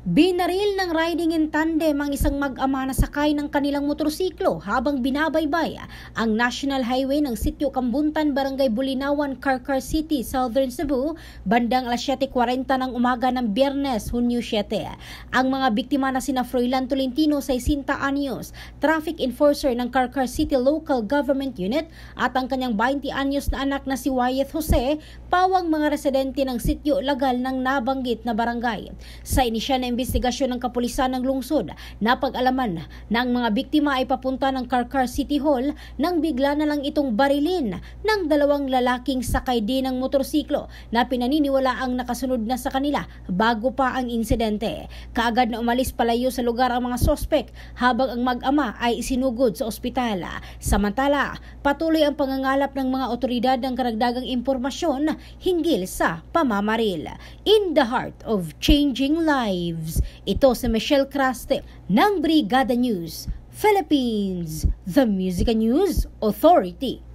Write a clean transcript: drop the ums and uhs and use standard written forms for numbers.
Binaril ng riding in tandem ang isang mag-ama na sakay ng kanilang motorsiklo habang binabaybay ang National Highway ng Sitio Kambuntan, Barangay Bulinawan, Carcar City, Southern Cebu, bandang alas 7:40 ng umaga ng Biyernes, Hunyo 7. Ang mga biktima na sina Froilan Tolentino, 60 anyos, traffic enforcer ng Carcar City Local Government Unit, at ang kanyang 20 anyos na anak na si Wyatt Jose, pawang mga residente ng Sitio Lagal ng nabanggit na barangay. Sa inisyal na investigasyon ng kapulisan ng lungsod, napag-alaman na ang mga biktima ay papunta ng Carcar City Hall nang bigla na lang itong barilin ng dalawang lalaking sakay din ng motorsiklo na pinaniniwala ang nakasunod na sa kanila bago pa ang insidente. Kaagad na umalis palayo sa lugar ang mga sospek habang ang mag-ama ay isinugod sa ospital. Samantala, patuloy ang pangangalap ng mga otoridad ng karagdagang impormasyon hinggil sa pamamaril. In the heart of changing lives, ito si Michelle Craste ng Brigada News Philippines, the Music News Authority.